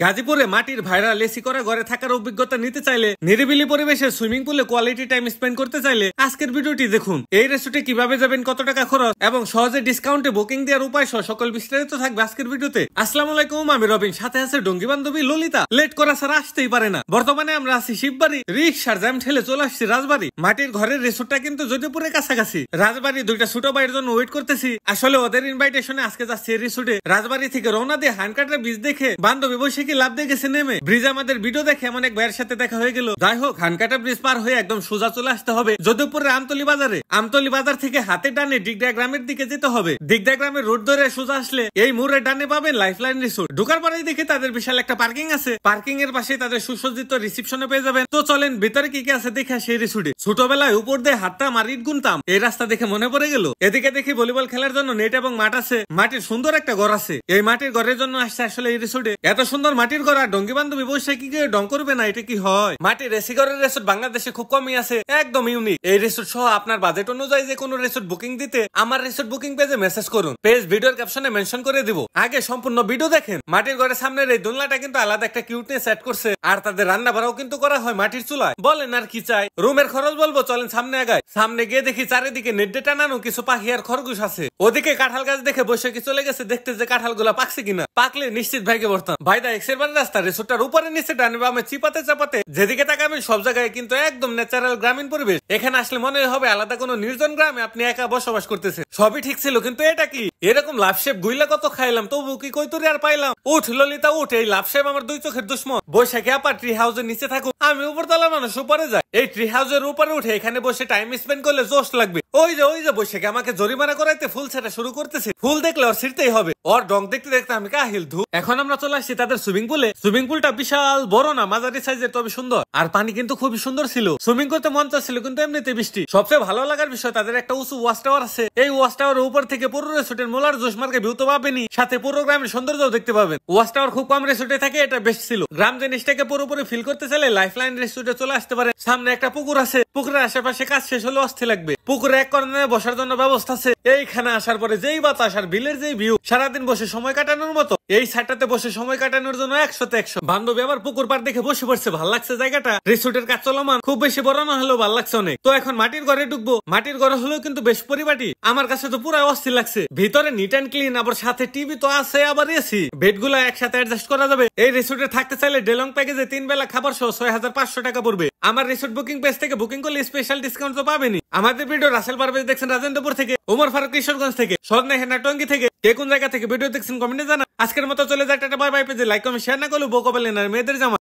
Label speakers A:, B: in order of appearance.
A: গাজীপুরে মাটির viral AC করা ঘরে থাকার অভিজ্ঞতা নিতে চাইলে, নিরিবিলি পরিবেশে সুইমিং পুলে কোয়ালিটি টাইম স্পেন্ড করতে চাইলে আজকের ভিডিওটি দেখুন। এই রেস্টুরেন্টে কিভাবে যাবেন, কত টাকা খরচ এবং সহজে ডিসকাউন্টে বুকিং দেওয়ার উপায় সহ সকল বিস্তারিত থাকবে আজকের ভিডিওতে। আসসালামু আলাইকুম, আমি রবিন, সাথে আছে ডঙ্গি বান্ধবী ললিতা। লেট করা ছাড়া আসতেই পারে না। বর্তমানে আমরা আছি শিববাড়ি, রিক্সার জ্যাম ঠেলে চলে আসছি রাজবাড়ি। মাটির ঘরের রেস্টুরেন্টটা কিন্তু যদিপুরের কাছাকাছি। রাজবাড়ি দুইটা ছোট ভাইয়ের জন্য ওয়েট করতেছি। আসলে ওদের ইনভাইটেশনে আজকে যাচ্ছি এই রেস্টুরেন্টে। রাজবাড়ি থেকে রওনা দিয়ে হানকাটের ব্রিজ দেখে বান্ধবী বসে কি লাভ দিয়ে গেছে নেমে। ব্রিজ আমাদের ভিডিও দেখে এমন এক ভাইয়ের সাথে দেখা হয়ে গেল। যাই হোক, হানকাটা ব্রিজ পার হয়ে একদম সোজা চলে আসতে হবে যদিপুরের আমতলি বাজারে। আমতলি বাজার থেকে হাতে ডানে ডিগডা গ্রামের দিকে যেতে হবে। ডিগডা গ্রামের রোড ধরে সোজা আসলে এই মোড়ের ডানে পাবেন লাইফলাইন রিসোর্ট। ঢোকার পরেই দেখে তাদের বিশাল একটা পার্কিং আছে। পার্কিং এর পাশে তাদের সুসজ্জিত রিসেপশনে পেয়ে যাবেন। তো চলেন ভিতরে কি কি আছে দেখে সেই রিসোর্টে। ছোটবেলায় উপর দিয়ে হাঁটতাম আর ইট গুনতাম, এই রাস্তা দেখে মনে পড়ে গেল। এদিকে দেখি ভলিবল খেলার জন্য নেট এবং মাঠ আছে। মাটির সুন্দর একটা ঘর আছে। এই মাটির ঘরের জন্য আসছে আসলে এই রিসোর্টে। এত সুন্দর মাটির ঘর আর ডঙ্গি বান্ধবী বসে কি ডং করবে না, এটা কি হয়? মাটির এসি ঘরের রিসোর্ট বাংলাদেশে খুব কমই আছে, একদম ইউনিক। এই রিসোর্ট সহ আপনার বাজেট অনুযায়ী যে কোনো রিসোর্ট বুকিং দিতে আমার রিসোর্ট বুকিং পেজে মেসেজ করুন। পেজ ভিডিওর ক্যাপশনে মেনশন করে দিব। আগে সম্পূর্ণ ভিডিও দেখেন। মাটির ঘরের সামনের এই দোলনাটা কিন্তু আলাদা একটা কিউটনেস সেট করছে। আর তাদের রান্না বাড়াও কিন্তু করা হয় মাটির চুলায়। বলেন আর কি চাই? রুমের খরচ বলবো, চলেন সামনে আগায়। সামনে গিয়ে দেখি চারিদিকে নেট দিয়ে টানানো কিছু পাখি আর খরগোশ আছে। ওদিকে কাঁঠাল গাছ দেখে বসে কি চলে গেছে দেখতে যে কাঁঠাল গুলা পাকছে কিনা। পাকলে নিশ্চিত ভাইকে বর্তাম। ভাইদা এক্সের বার রাস্তা রিসোর্টটার উপরে নিচে ডানে বামে চিপাতে চাপাতে যেদিকে তাকাবেন সব জায়গায় কিন্তু একদম ন্যাচারাল গ্রামীণ পরিবেশ। এখানে আসলে মনে হবে আলাদা কোনো নির্জন গ্রামে আপনি একা বসবাস করতেছেন। সবই ঠিক ছিল, কিন্তু এটা কি? এরকম লাভশেপ গুইলা কত খাইলাম, তবু কি কৈতরি আর পাইলাম? উঠ ললিতা উঠ, এই লাভশেপ আমার দুই চোখের দুশ্মন। বৈশাখী আপা ট্রি হাউসের নিচে থাকুক, আমি উপরতলা মানুষ উপরে যাই। এই ট্রি হাউসের উপরে উঠে এখানে বসে টাইম স্পেন্ড করলে জোশ লাগবে। ওই যে বৈশাখী আমাকে জরিমানা করাইতে ফুল ছেটা শুরু করতেছে। ফুল দেখলে ওর ছিঁড়তেই হবে। ওর ডং দেখতে দেখতে আমি কাহিল ধু। এখন আমরা চলে আসছি তাদের সুইমিং পুলে। সুইমিং পুলটা বিশাল বড় না, মাঝারি সাইজের, তবে সুন্দর। আর পানি কিন্তু খুবই সুন্দর ছিল। সুইমিং করতে মন চাচ্ছিল, কিন্তু এমনিতে বৃষ্টি। সবচেয়ে ভালো লাগার বিষয় তাদের একটা উঁচু ওয়াচ টাওয়ার আছে। এই ওয়াচ টাওয়ারের উপর থেকে পুরো রিসোর্টের মোলার জোশমার্কে ভিউ তো পাবেনই, সাথে পুরো গ্রামের সৌন্দর্যও দেখতে পাবেন। ওয়াচ টাওয়ার খুব কম রিসোর্টে থাকে, এটা বেস্ট ছিল। গ্রাম জিনিসটাকে পুরোপুরি ফিল করতে চাইলে লাইফলাইন রিসোর্টে চলে আসতে পারে। সামনে একটা পুকুর আছে। পুকুরের আশেপাশে কাজ শেষ হলে অস্থির লাগবে। পুকুরে এক কর্নারে বসার জন্য ব্যবস্থা আছে। এইখানে আসার পরে যেই বাতাস আর বিলের যেই ভিউ, সারাদিন বসে সময় কাটানোর মতো। এই সাইডটাতে বসে সময় কাটানোর জন্য 100তে 100। বান্ধবী আবার পুকুর পার দেখে বসে পড়ছে, ভাল লাগছে জায়গাটা। রিসোর্টের কাজ চলমান, খুব বেশি বড় না হলেও ভাল লাগছে অনেক। তো এখন মাটির ঘরে ঢুকবো। মাটির ঘরে হলেও কিন্তু বেশ পরিপাটি। আমার কাছে তো পুরো অস্থির লাগছে। ভিতরে নিট অ্যান্ড ক্লিন, আবার সাথে টিভি তো আছে, আবার এসি। বেড গুলা একসাথে অ্যাডজাস্ট করা যাবে। এই রিসোর্টে থাকতে চাইলে ডেলং প্যাকেজে 3 বেলা খাবার সহ 6500 টাকা পড়বে। আমার রিসোর্ট বুকিং পেজ থেকে বুকিং করলে স্পেশাল ডিসকাউন্ট তো পাবেনি। আমাদের ভিডিও রাসেল পারভেজ দেখছেন রাজেন্দ্রপুর থেকে, ওমর ফারুক কিশোরগঞ্জ থেকে, সদনা হেনা টঙ্গী থেকে। কে কোন জায়গা থেকে ভিডিও দেখছেন কমেন্টে জানা। আজকের মতো চলে যায়, টাটা বাই বাই। পেজে লাইক কমেন্ট শেয়ার না করলে বউ কপালে না মেয়েদের জামা।